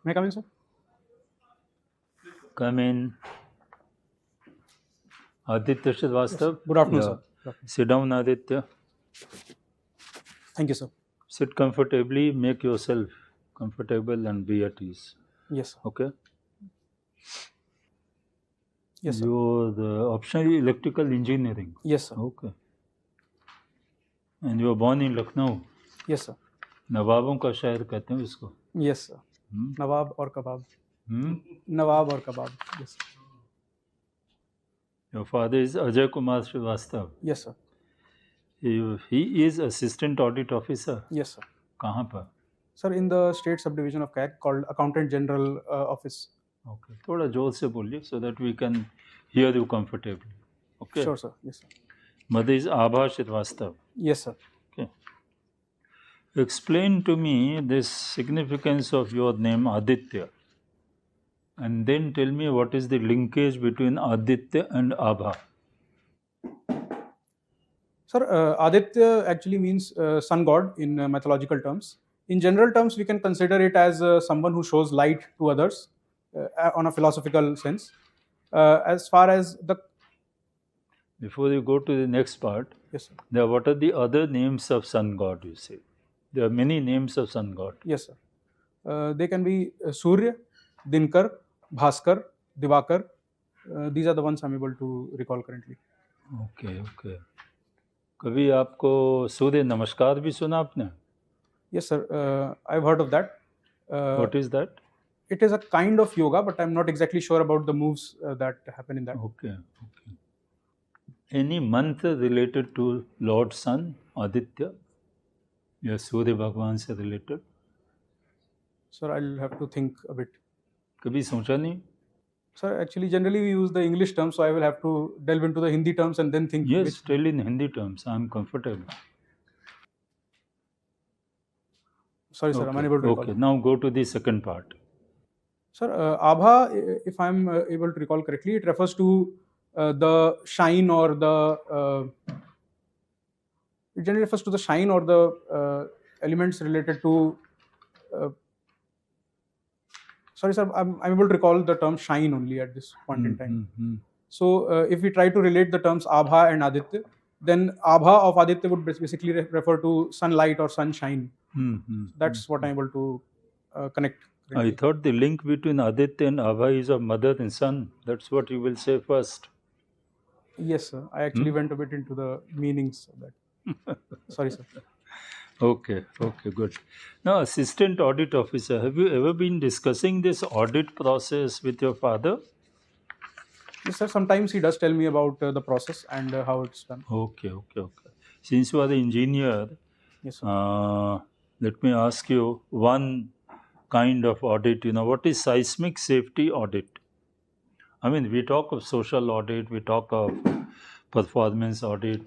May I come in, sir? Come in. Aditya Srivastava. Yes. Good afternoon, sir. Good afternoon. Sit down, Aditya. Thank you, sir. Sit comfortably. Make yourself comfortable and be at ease. Yes, sir. Okay. Yes, sir. You're the optional electrical engineering. Yes, sir. Okay. And you were born in Lucknow. Yes, sir. नवाबों का शहर कहते हैं इसको. Yes, sir. Nawab or kebab. Hmm? Nawab or kebab. Yes, sir. Your father is Ajay Kumar Srivastava. Yes, sir. He is assistant audit officer. Yes, sir. कहाँ पर? Sir, in the state subdivision of CAG called Accountant General Office. Okay. थोड़ा जोर से बोलिए so that we can hear you comfortably. Okay. Sure, sir. Yes, sir. Mother is Abha Srivastava. Yes, sir. Okay. Explain to me this significance of your name Aditya, and then tell me what is the linkage between Aditya and Abha. Sir, Aditya actually means sun god in mythological terms. In general terms, we can consider it as someone who shows light to others on a philosophical sense. As far as the... Before you go to the next part, Yes, sir. what are the other names of sun god, you say? There are many names of sun god. Yes, sir. They can be Surya, Dinkar, Bhaskar, Divakar. These are the ones I'm able to recall currently. Okay, okay. कभी आपको सूर्य नमस्कार भी सुना आपने? Yes, sir. I've heard of that. What is that? It is a kind of yoga, but I'm not exactly sure about the moves that happen in that. Okay, okay. Any month related to Lord Sun, Aditya? Yes, Surya Bhagwan se related? Sir, I'll have to think a bit. कभी सोचा नहीं? Sir, actually, generally we use the English terms, so I will have to delve into the Hindi terms and then think. Yes, tell in Hindi terms. I'm comfortable. Sorry, sir, I'm unable to recall. Okay, now go to the second part. Sir, Abha, if I'm able to recall correctly, it refers to the shine or the... it generally refers to the shine or the elements related to... sorry, sir, I'm able to recall the term shine only at this point in time. So, if we try to relate the terms Abha and Aditya, then Abha of Aditya would basically refer to sunlight or sunshine. That's what I'm able to connect. I thought the link between Aditya and Abha is of mother and son. That's what you will say first. Yes, sir. I actually went a bit into the meanings of that. Sorry, sir. Okay, okay, good. Now, assistant audit officer, have you ever been discussing this audit process with your father? Yes, sir. Sometimes he does tell me about the process and how it's done. Okay, okay, okay. Since you are the engineer, yes, sir. Let me ask you one kind of audit. What is seismic safety audit? I mean, we talk of social audit, we talk of performance audit,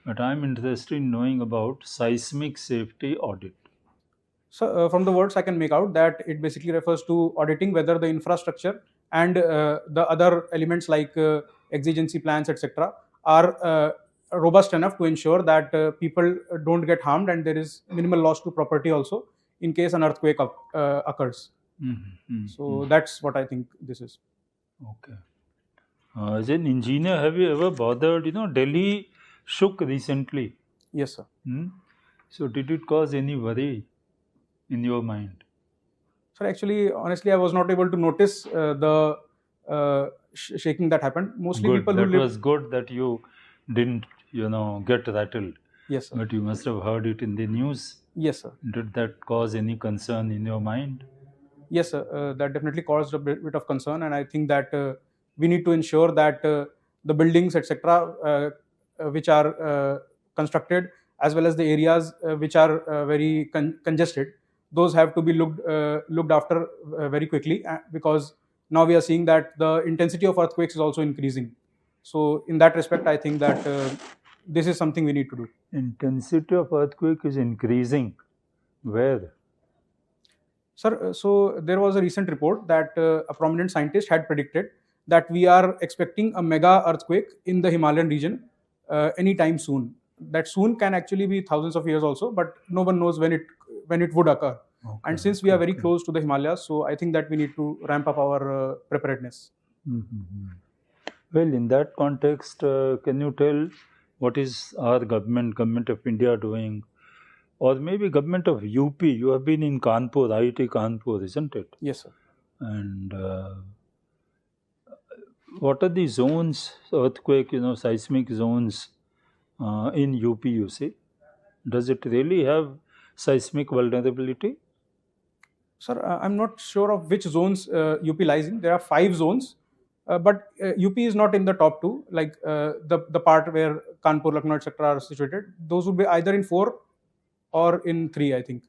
but I'm interested in knowing about seismic safety audit. So, from the words I can make out that it basically refers to auditing whether the infrastructure and the other elements like exigency plans, etc., are robust enough to ensure that people don't get harmed and there is minimal loss to property also in case an earthquake occurs. So, that's what I think this is. Okay. As an engineer, have you ever bothered, Delhi shook recently? Yes, sir. So, did it cause any worry in your mind? Sir, actually, honestly, I was not able to notice the shaking that happened. Mostly good. People that who was good that you didn't, get rattled. Yes, sir. But you must have heard it in the news. Yes, sir. Did that cause any concern in your mind? Yes, sir. That definitely caused a bit of concern, and I think that we need to ensure that the buildings, etc., which are constructed, as well as the areas which are very congested, those have to be looked after very quickly because now we are seeing that the intensity of earthquakes is also increasing. So, in that respect, I think that this is something we need to do. Intensity of earthquake is increasing. Where? Sir, so there was a recent report that a prominent scientist had predicted that we are expecting a mega earthquake in the Himalayan region anytime soon. That soon can actually be thousands of years also, but no one knows when it would occur. And since we are very close to the Himalayas, so I think that we need to ramp up our preparedness. Well, in that context, can you tell what is our government of India doing, or maybe government of UP? You have been in Kanpur, IIT Kanpur, isn't it? Yes, sir. And what are the zones, earthquake, seismic zones in UP, you see? Does it really have seismic vulnerability? Sir, I'm not sure of which zones UP lies in. There are 5 zones, but UP is not in the top 2. Like the part where Kanpur, Lucknow, etc. are situated, those would be either in 4 or in 3, I think.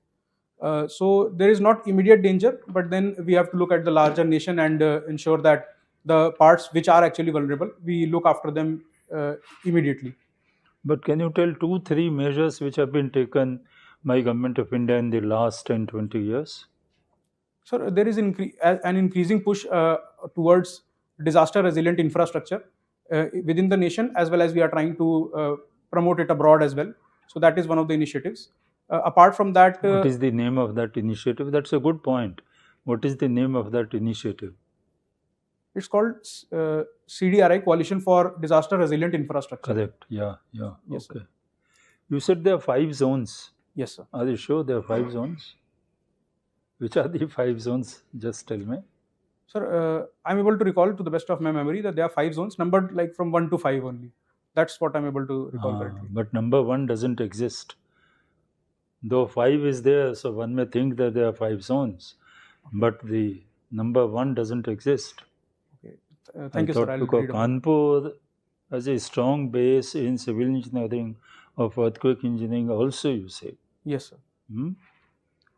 So there is not immediate danger, but then we have to look at the larger nation and ensure that the parts which are actually vulnerable, we look after them immediately. But can you tell 2-3 measures which have been taken by Government of India in the last 10-20 years? Sir, there is an increasing push towards disaster resilient infrastructure within the nation, as well as we are trying to promote it abroad as well. So that is one of the initiatives. Apart from that, what is the name of that initiative? That's a good point. What is the name of that initiative? It's called CDRI, Coalition for Disaster Resilient Infrastructure. Correct. Yeah. Yes, Okay. sir. You said there are 5 zones. Yes, sir. Are you sure there are 5 zones? Which are the 5 zones? Just tell me. Sir, I'm able to recall to the best of my memory that there are 5 zones numbered like from 1 to 5 only. That's what I'm able to recall correctly. But number 1 doesn't exist. Though 5 is there, so one may think that there are 5 zones. But the number 1 doesn't exist. Okay. Thank you, sir. I'll because read about Kanpur has a strong base in civil engineering of earthquake engineering also, you say. Yes, sir.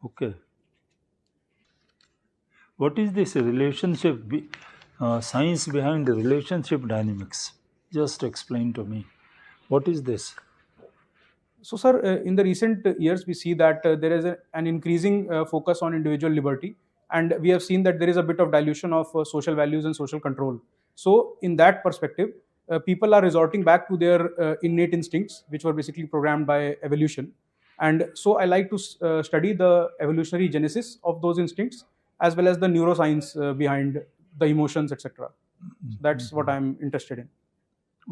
Okay. What is this relationship, science behind the relationship dynamics? Just explain to me. What is this? So, sir, in the recent years, we see that there is an increasing focus on individual liberty, and we have seen that there is a bit of dilution of social values and social control. So, in that perspective, people are resorting back to their innate instincts, which were basically programmed by evolution. And so, I like to study the evolutionary genesis of those instincts, as well as the neuroscience behind the emotions, etc. So that's what I'm interested in.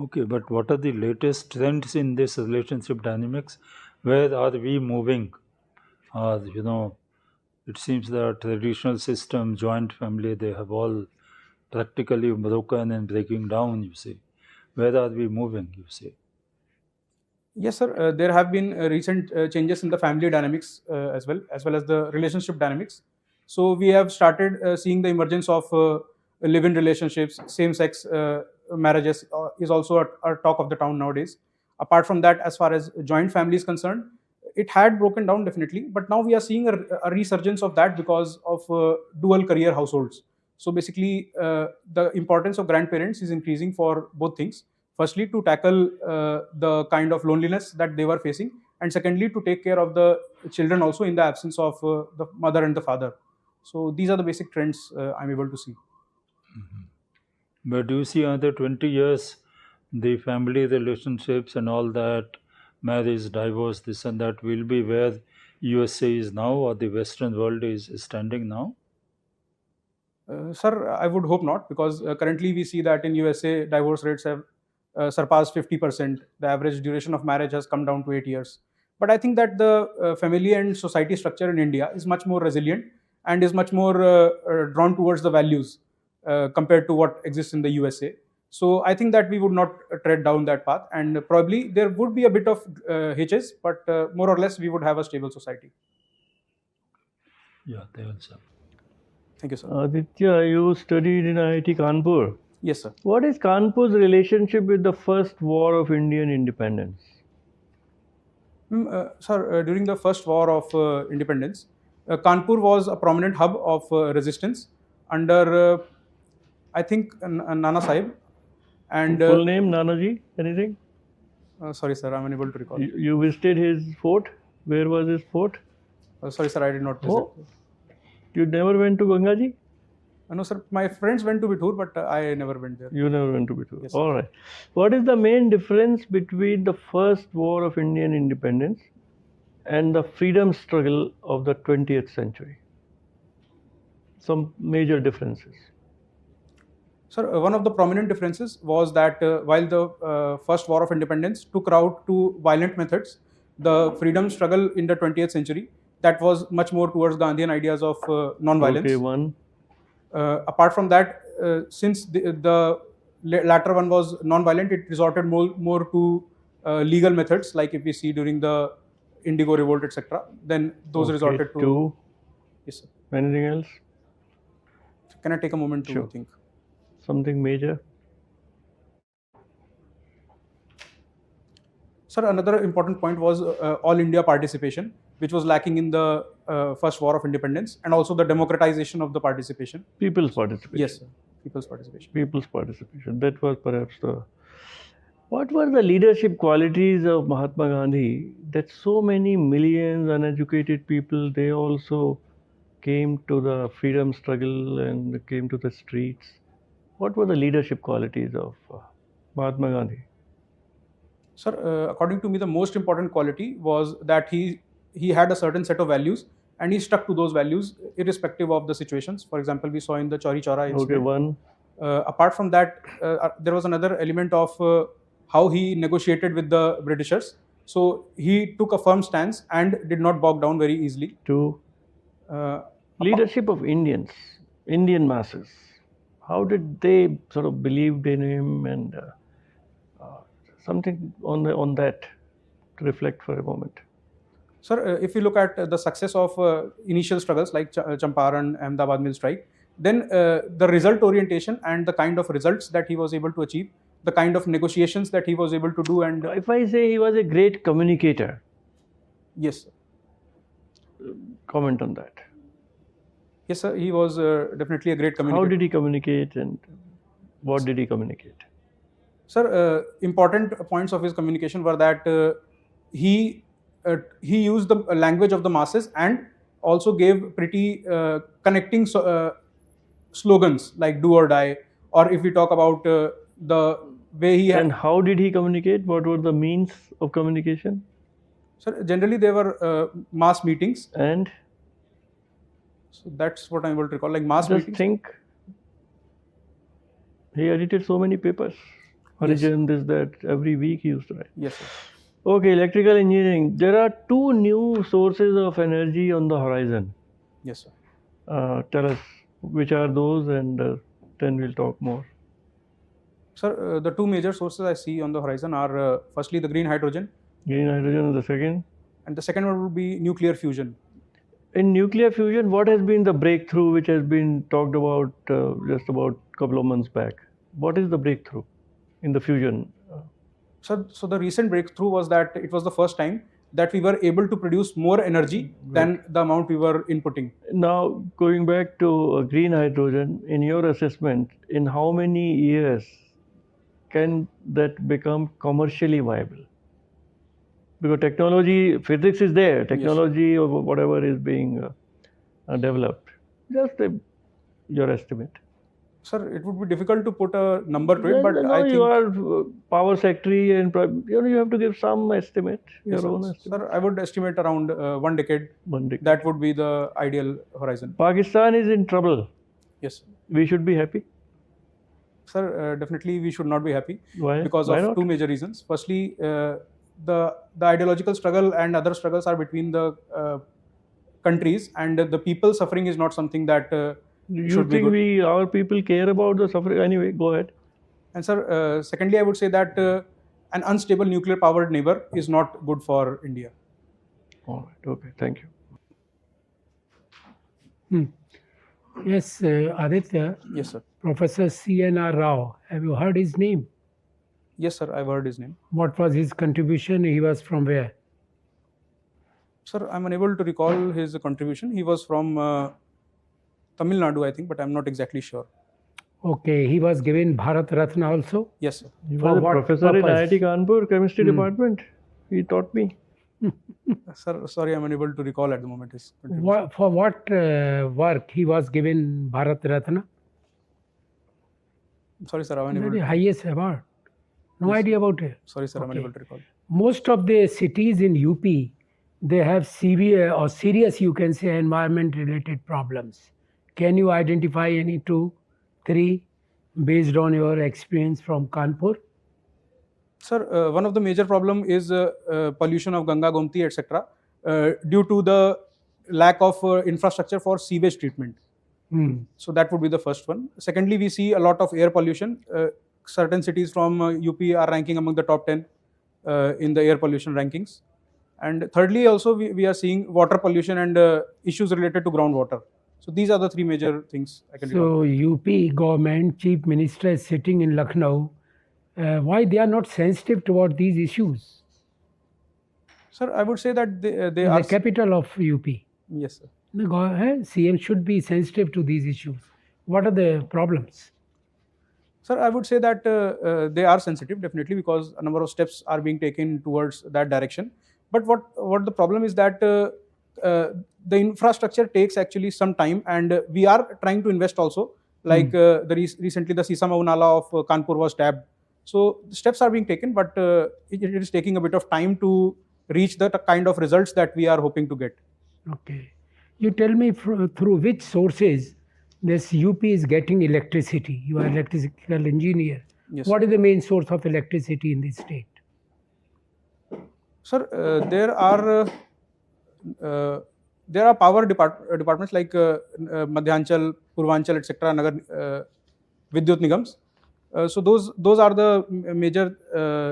Okay, but what are the latest trends in this relationship dynamics? Where are we moving? It seems the traditional system, joint family, they have all practically broken and breaking down, you see. Where are we moving, you say? Yes, sir. There have been recent changes in the family dynamics as well as the relationship dynamics. So we have started seeing the emergence of live-in relationships, same-sex marriages is also a talk of the town nowadays. Apart from that, as far as joint family is concerned, it had broken down definitely, but now we are seeing a resurgence of that because of dual career households. So basically, the importance of grandparents is increasing for both things. Firstly, to tackle the kind of loneliness that they were facing, and secondly, to take care of the children also in the absence of the mother and the father. So these are the basic trends I'm able to see. But do you see another 20 years, the family relationships and all that, marriage, divorce, this and that will be where USA is now or the Western world is standing now? Sir, I would hope not, because currently we see that in USA, divorce rates have surpassed 50%. The average duration of marriage has come down to 8 years. But I think that the family and society structure in India is much more resilient and is much more drawn towards the values compared to what exists in the USA. So I think that we would not tread down that path, and probably there would be a bit of hitches, but more or less we would have a stable society. Yeah, they also. Thank you, sir. Aditya, you studied in IIT Kanpur. Yes, sir. What is Kanpur's relationship with the first war of Indian independence? Sir, during the first war of independence, Kanpur was a prominent hub of resistance under, I think, Nana Sahib. And full name, Nanaji? Anything? Sorry, sir, I'm unable to recall. You visited his fort? Where was his fort? Sorry, sir, I did not visit. Oh, you never went to Gangaji? No, sir. My friends went to Bithur, but I never went there. You never went to Bithur? Yes, all right. What is the main difference between the first war of Indian independence and the freedom struggle of the 20th century. Some major differences. Sir, one of the prominent differences was that while the first war of independence took route to violent methods, the freedom struggle in the 20th century, that was much more towards Gandhian ideas of non-violence. Okay, one. Apart from that, since the latter one was non-violent, it resorted more to legal methods, like if we see during the Indigo Revolt, etc. Then those Okay, resorted to. two. Yes, sir. Anything else? Can I take a moment to Sure. think? Something major? Sir, another important point was all India participation, which was lacking in the first war of independence, and also the democratization of the participation. People's participation. Yes, sir. People's participation. People's participation. That was perhaps the. What were the leadership qualities of Mahatma Gandhi that so many millions uneducated people, they also came to the freedom struggle and came to the streets? What were the leadership qualities of Mahatma Gandhi? Sir, according to me, the most important quality was that he had a certain set of values, and he stuck to those values irrespective of the situations. For example, we saw in the Chauri Chaura incident. Okay, one. Apart from that, there was another element of how he negotiated with the Britishers. So he took a firm stance and did not bog down very easily. Two. Leadership of Indians, Indian masses. How did they sort of believed in him, and something on that to reflect for a moment? Sir, if you look at the success of initial struggles like Champaran, Ahmedabad mill strike, then the result orientation and the kind of results that he was able to achieve, the kind of negotiations that he was able to do, and If I say he was a great communicator, yes, comment on that. yes, sir, he was definitely a great communicator. How did he communicate, and what did he communicate? Sir, important points of his communication were that he used the language of the masses and also gave pretty connecting slogans like "do or die," or if we talk about the way he had. And how did he communicate? What were the means of communication? Sir, generally they were mass meetings. And So that's what I'm able to recall, like mass just meetings. think, he edited so many papers. Origin, this, that, every week he used to write. Yes, sir. Okay, electrical engineering. There are two new sources of energy on the horizon. Yes, sir. Tell us which are those, and then we'll talk more. Sir, the two major sources I see on the horizon are firstly the green hydrogen, Green hydrogen is the second. and the second one would be nuclear fusion. In nuclear fusion, what has been the breakthrough which has been talked about just about a couple of months back? What is the breakthrough in the fusion? So the recent breakthrough was that it was the first time that we were able to produce more energy than the amount we were inputting. Now, going back to green hydrogen, in your assessment, in how many years can that become commercially viable? Because technology, physics is there, technology or whatever is being developed. Just your estimate. Sir, it would be difficult to put a number to it, but No, I think you are power secretary and you have to give some estimate, your own estimate. Sir, I would estimate around 1 decade. 1 decade. That would be the ideal horizon. Pakistan is in trouble. Yes, sir. We should be happy. Sir, definitely we should not be happy. Why? Because Why of not? two major reasons. Firstly, the ideological struggle and other struggles are between the countries, and the people suffering is not something that You should be think good. our people care about the suffering? Anyway, go ahead. And sir, secondly, I would say that an unstable nuclear powered neighbor is not good for India. All right. Okay. Thank you. Yes, Aditya. Yes, sir. Professor C.N.R. Rao. Have you heard his name? Yes, sir. I've heard his name. What was his contribution? He was from where? Sir, I'm unable to recall his contribution. He was from Tamil Nadu, I think, but I'm not exactly sure. Okay, he was given Bharat Ratna also? Yes, sir. He For was a what professor in purpose? IIT Kanpur, chemistry department. He taught me. Sir, sorry, I'm unable to recall at the moment his contribution. For what work he was given Bharat Ratna? Sorry, sir, I'm unable The to. highest award. No Yes, idea about it. Sorry, sir, I'm Okay. unable to recall. Most of the cities in UP, they have severe or serious, you can say, environment-related problems. Can you identify any 2, 3 based on your experience from Kanpur? Sir, one of the major problem is pollution of Ganga, Gomti, etc. Due to the lack of infrastructure for sewage treatment. So that would be the first one. Secondly, we see a lot of air pollution. Certain cities from UP are ranking among the top 10 in the air pollution rankings. And thirdly, also we are seeing water pollution and issues related to groundwater. So these are the 3 major things I can recall. So UP government chief minister is sitting in Lucknow. Why they are not sensitive toward these issues? Sir, I would say that they In are the capital of UP. Yes, sir. The CM should be sensitive to these issues. What are the problems? Sir, I would say that they are sensitive definitely, because a number of steps are being taken towards that direction. But what the problem is that the infrastructure takes actually some time, and we are trying to invest also. Like recently the Sisama Nala of Kanpur was tapped. So steps are being taken, but it is taking a bit of time to reach the kind of results that we are hoping to get. Okay. You tell me through which sources this UP is getting electricity. You are an electrical engineer. Yes. What is the main source of electricity in this state? Sir, there are power departments like Madhyanchal, Purvanchal, etc., Nagar Vidyut Nigams. So those are the major.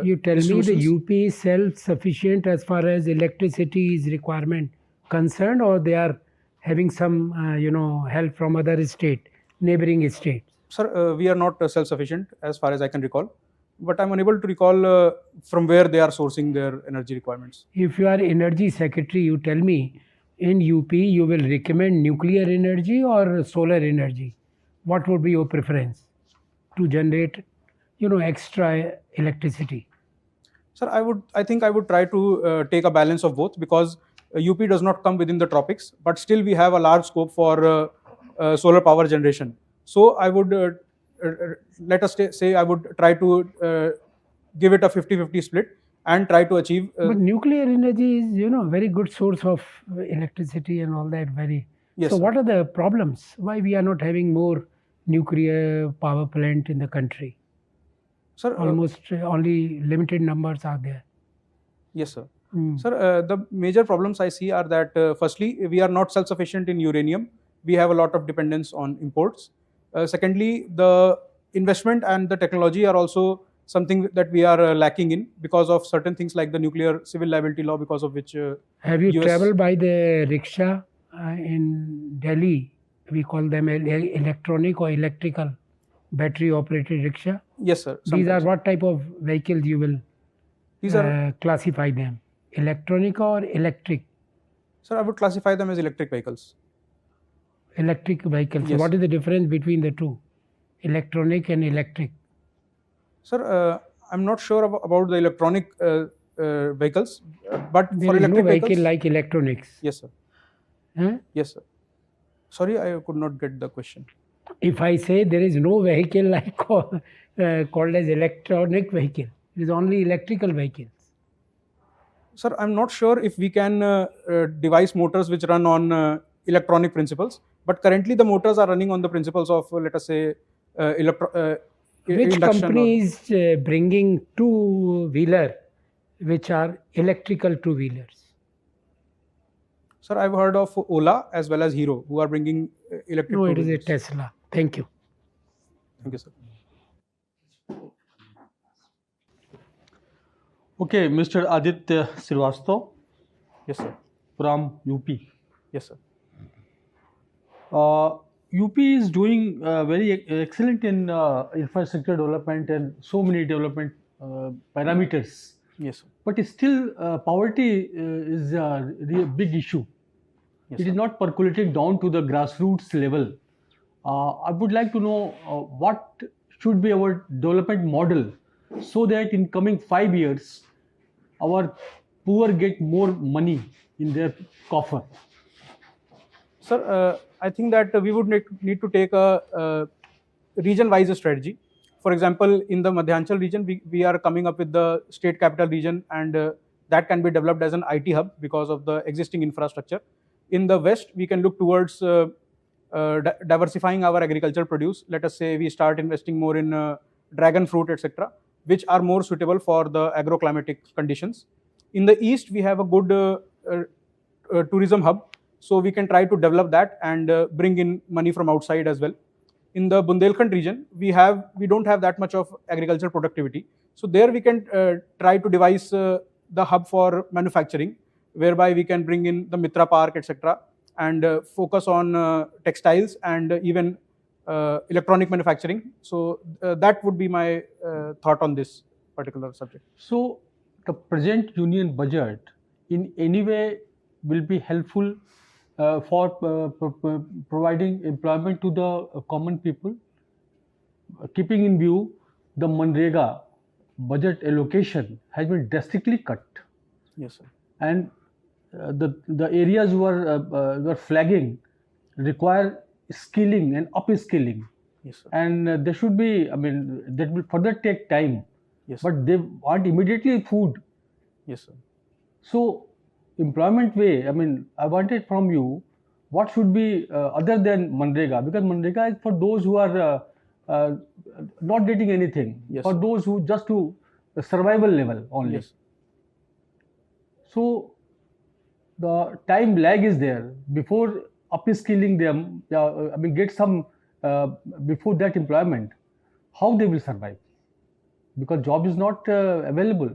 You tell me the UP is self-sufficient as far as electricity is requirement concerned, or they are having some help from other neighboring states? Sir, we are not self-sufficient as far as I can recall, but I'm unable to recall from where they are sourcing their energy requirements. If you are energy secretary, you tell me, in UP you will recommend nuclear energy or solar energy. What would be your preference to generate extra electricity? Sir, I think I would try to take a balance of both, because UP does not come within the tropics, but still we have a large scope for solar power generation. So I would, let us say, I would try to give it a 50-50 split and try to achieve. But nuclear energy is, very good source of electricity and all that. Yes, so sir. What are the problems? Why we are not having more nuclear power plant in the country? Sir, almost only limited numbers are there. Yes, sir. Sir, the major problems I see are that firstly, we are not self-sufficient in uranium. We have a lot of dependence on imports. Secondly, the investment and the technology are also something that we are lacking in, because of certain things like the nuclear civil liability law, because of which have you traveled by the rickshaw in Delhi? We call them electronic or electrical battery operated rickshaw. Yes, sir. These are what type of vehicles you will classify them? Electronic or electric? Sir, I would classify them as electric vehicles. Electric vehicles. Yes. So what is the difference between the two, electronic and electric? Sir, I'm not sure about the electronic vehicles, but there for is electric no vehicle vehicles, like electronics. Yes, sir. Huh? Yes, sir. Sorry, I could not get the question. If I say there is no vehicle like called as electronic vehicle, it is only electrical vehicles. Sir, I'm not sure if we can devise motors which run on electronic principles, but currently the motors are running on the principles of, let us say, which company is bringing two-wheeler which are electrical two-wheelers? Sir, I've heard of Ola as well as Hero, who are bringing electric No, it is a two-wheelers. Tesla. Thank you. Thank you, sir. Okay, Mr. Aditya Srivastava Yes, sir. from UP. Yes, sir. UP is doing very excellent in infrastructure development and so many development parameters. Yes, sir. But still, poverty is a big issue. Yes, It sir. is not percolating down to the grassroots level. I would like to know what should be our development model so that in coming 5 years, our poor get more money in their coffer. Sir, I think that we would need to take a region-wise strategy. For example, in the Madhyanchal region, we are coming up with the state capital region and that can be developed as an IT hub because of the existing infrastructure. In the West, we can look towards diversifying our agricultural produce. Let us say we start investing more in dragon fruit, etc., which are more suitable for the agroclimatic conditions. In the East, we have a good tourism hub, so we can try to develop that and bring in money from outside as well. In the Bundelkhand region, we don't have that much of agricultural productivity, so there we can try to devise the hub for manufacturing, whereby we can bring in the Mitra Park, etc., and focus on textiles and even electronic manufacturing. So that would be my thought on this particular subject. So the present union budget in any way will be helpful for providing employment to the common people, keeping in view the Manrega budget allocation has been drastically cut. Yes, sir. And the areas who are flagging require skilling and upskilling. Yes, sir. And there should be, I mean, that will further take time. Yes, but they want immediately food. Yes, sir. So employment way, I mean, I wanted from you what should be other than Manrega, because Manrega is for those who are not getting anything, Yes, for sir. those who just to the survival level only. Yes. So the time lag is there before upskilling them. I mean, get some before that employment. How they will survive? Because job is not available.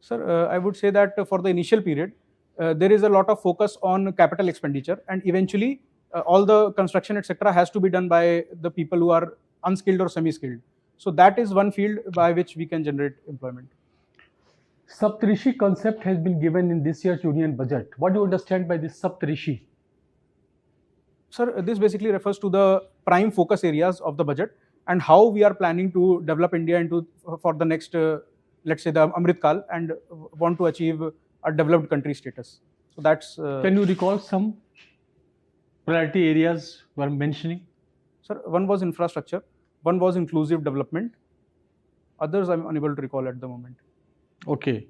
Sir, I would say that for the initial period, there is a lot of focus on capital expenditure, and eventually all the construction, etc., has to be done by the people who are unskilled or semi-skilled. So that is one field by which we can generate employment. Saptarishi concept has been given in this year's union budget. What do you understand by this Saptarishi? Sir, this basically refers to the prime focus areas of the budget and how we are planning to develop India into for the next, let's say, the Amrit Kal, and want to achieve a developed country status. So that's. Can you recall some priority areas you are mentioning? Sir, one was infrastructure, one was inclusive development. Others I'm unable to recall at the moment. Okay.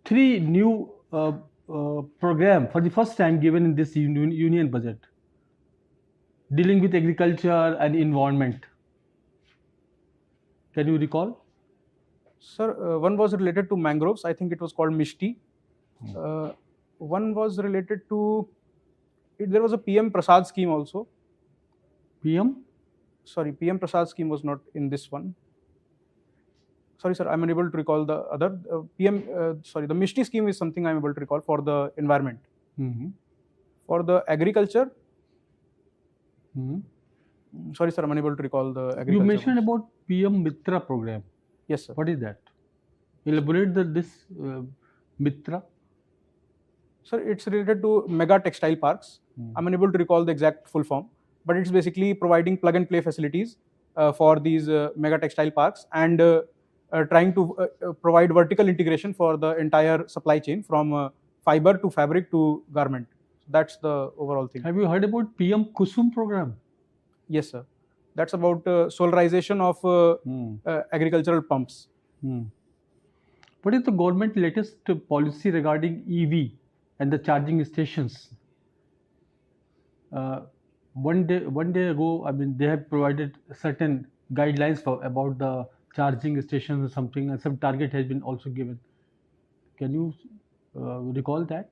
Three new program for the first time given in this union budget, dealing with agriculture and environment. Can you recall? Sir, one was related to mangroves. I think it was called Mishti. One was related to. There was a PM Prasad scheme also. PM? Sorry, PM Prasad scheme was not in this one. Sorry, sir, I'm unable to recall the other. The Mishti scheme is something I'm able to recall for the environment. Mm-hmm. For the agriculture, Mm-hmm. sorry, sir, I'm unable to recall the agriculture. You mentioned ones. about PM Mitra program. Yes, sir. What is that? Elaborate this Mitra. Sir, it's related to mega textile parks. I'm unable to recall the exact full form, but it's basically providing plug and play facilities for these mega textile parks and trying to provide vertical integration for the entire supply chain from fiber to fabric to garment. That's the overall thing. Have you heard about PM Kusum program? Yes, sir. That's about solarization of agricultural pumps. What is the government latest policy regarding EV and the charging stations? One day ago, I mean, they have provided certain guidelines about the charging stations or something, and some target has been also given. Can you recall that?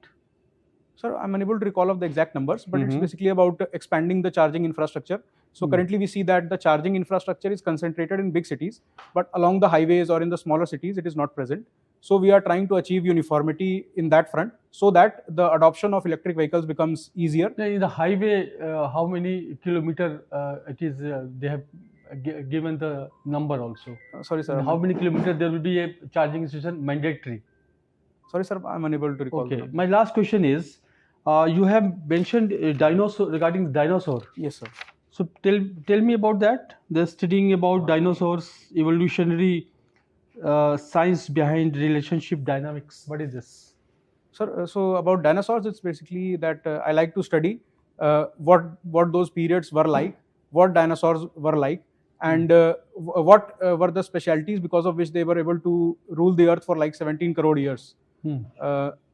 Sir, I'm unable to recall of the exact numbers, but it's basically about expanding the charging infrastructure. So currently we see that the charging infrastructure is concentrated in big cities, but along the highways or in the smaller cities, it is not present. So we are trying to achieve uniformity in that front so that the adoption of electric vehicles becomes easier. In the highway, how many kilometer it is, they have given the number also. Sorry, sir. And how many kilometers there will be a charging station mandatory? Sorry, sir, I'm unable to recall. Okay. My last question is, you have mentioned dinosaur regarding the dinosaur. Yes, sir. So tell me about that. They're studying about dinosaurs, evolutionary science behind relationship dynamics. What is this? Sir, so about dinosaurs, it's basically that I like to study what those periods were like, what dinosaurs were like, and what were the specialties because of which they were able to rule the earth for like 17 crore years.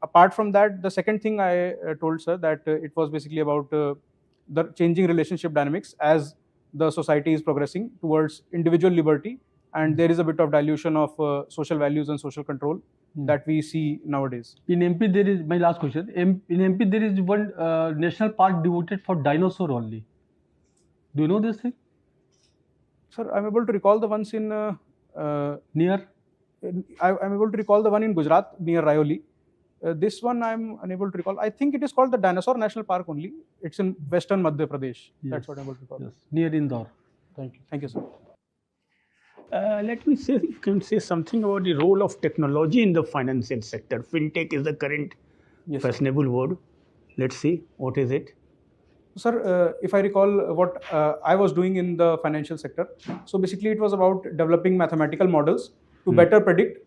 Apart from that, the second thing I told sir that it was basically about the changing relationship dynamics as the society is progressing towards individual liberty, and there is a bit of dilution of social values and social control that we see nowadays. In MP, there is my last question. In MP, there is one national park devoted for dinosaur only. Do you know this thing? Sir, I'm able to recall the ones in Near? I'm able to recall the one in Gujarat near Rayoli. This one I'm unable to recall. I think it is called the Dinosaur National Park only. It's in western Madhya Pradesh. Yes. That's what I'm able to recall. Yes, near Indore. Thank you. Thank you, sir. Let me say, you can say something about the role of technology in the financial sector. Fintech is the current fashionable word. Let's see, what is it? Sir, if I recall what I was doing in the financial sector, so basically it was about developing mathematical models to better predict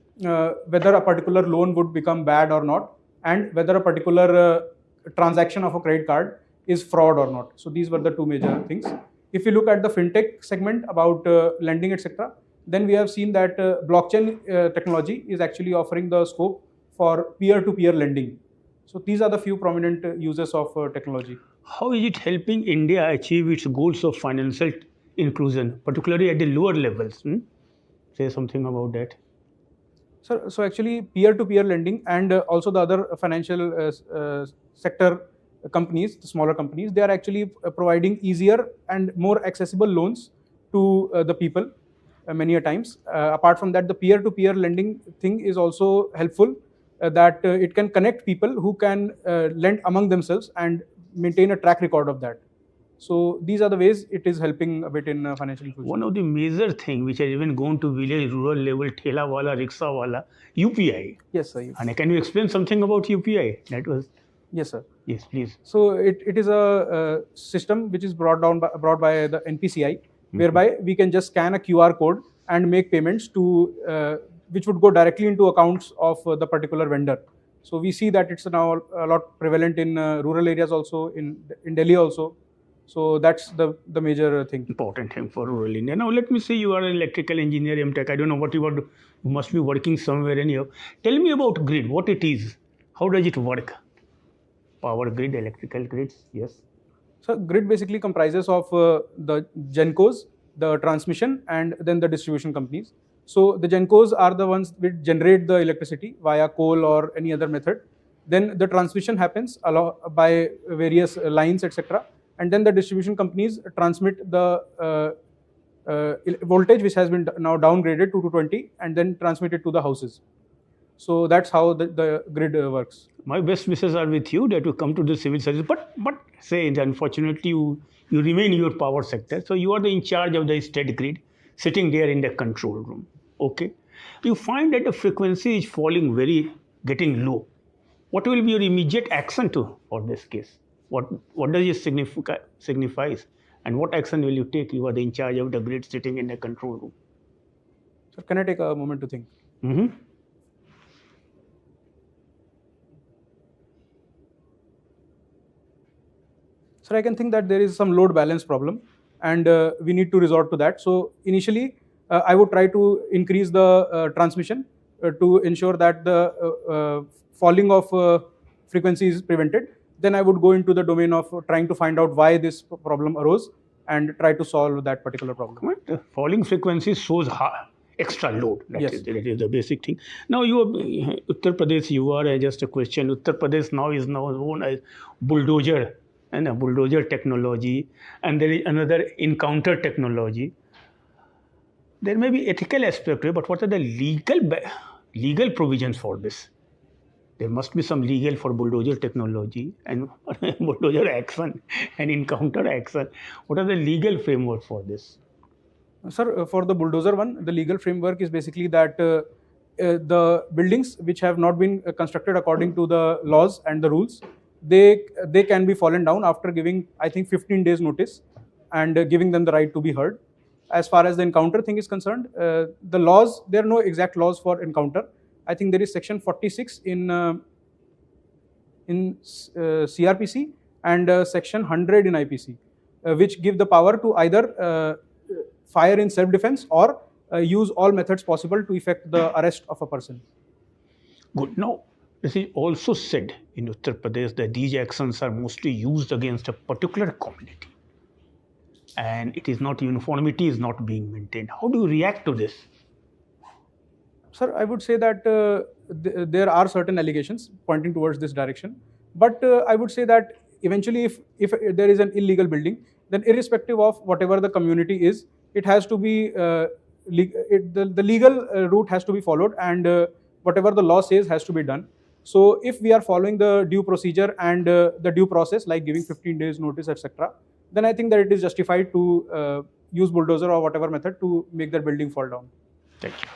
whether a particular loan would become bad or not, and whether a particular transaction of a credit card is fraud or not. So these were the two major things. If you look at the fintech segment about lending, etc., then we have seen that blockchain technology is actually offering the scope for peer-to-peer lending. So these are the few prominent uses of technology. How is it helping India achieve its goals of financial inclusion, particularly at the lower levels? Say something about that. Sir, so actually peer-to-peer lending and also the other financial sector companies, the smaller companies, they are actually providing easier and more accessible loans to the people many a times. Apart from that, the peer-to-peer lending thing is also helpful that it can connect people who can lend among themselves and maintain a track record of that. So these are the ways it is helping a bit in financial inclusion. One of the major thing which has even gone to village, rural level, thela wala, rickshaw wala, UPI. Yes, sir. And can you explain something about UPI? That was. Yes, sir. Yes, please. So it is a system which is brought by the NPCI, whereby we can just scan a QR code and make payments to which would go directly into accounts of the particular vendor. So we see that it's now a lot prevalent in rural areas also, in Delhi also. So that's the major thing. Important thing for rural India. Now let me say you are an electrical engineer, MTech. I don't know what you are. You must be working somewhere anyhow. Tell me about grid. What it is? How does it work? Power grid, electrical grids. Yes. So grid basically comprises of the GenCos, the transmission, and then the distribution companies. So the GenCos are the ones which generate the electricity via coal or any other method. Then the transmission happens by various lines, etc. And then the distribution companies transmit the voltage, which has been now downgraded to 220, and then transmit it to the houses. So that's how the grid works. My best wishes are with you that you come to the civil service. But say, unfortunately, you remain in your power sector. So you are in charge of the state grid, sitting there in the control room. Okay. You find that the frequency is getting low. What will be your immediate action for this case? What does it signifies? And what action will you take? You are in charge of the grid, sitting in the control room. So can I take a moment to think? So I can think that there is some load balance problem, and we need to resort to that. So initially, I would try to increase the transmission to ensure that the falling of frequency is prevented. Then I would go into the domain of trying to find out why this problem arose and try to solve that particular problem. Falling frequency shows extra load. That is the basic thing. Now you are Uttar Pradesh. You are just a question. Uttar Pradesh now is known as bulldozer and a bulldozer technology, and there is another encounter technology. There may be ethical aspect, but what are the legal provisions for this? There must be some legal for bulldozer technology and bulldozer action and encounter action. What are the legal framework for this? Sir, for the bulldozer one, the legal framework is basically that the buildings which have not been constructed according to the laws and the rules, they can be fallen down after giving, I think, 15 days notice and giving them the right to be heard. As far as the encounter thing is concerned, the laws, there are no exact laws for encounter. I think there is section 46 in CRPC and section 100 in IPC, which give the power to either fire in self-defense or use all methods possible to effect the arrest of a person. Good. Now, it is also said in Uttar Pradesh that these actions are mostly used against a particular community, and it is not uniformity is not being maintained. How do you react to this? Sir, I would say that there are certain allegations pointing towards this direction, but I would say that eventually, if there is an illegal building, then irrespective of whatever the community is, it has to be the legal route has to be followed, and whatever the law says has to be done. So, if we are following the due procedure and the due process, like giving 15 days notice, etc., then I think that it is justified to use bulldozer or whatever method to make that building fall down. Thank you.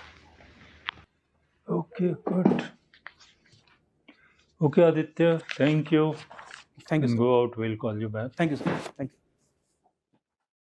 Okay, good. Okay, Aditya, thank you. Thank you, sir. Go out, we'll call you back. Thank you, sir. Thank you.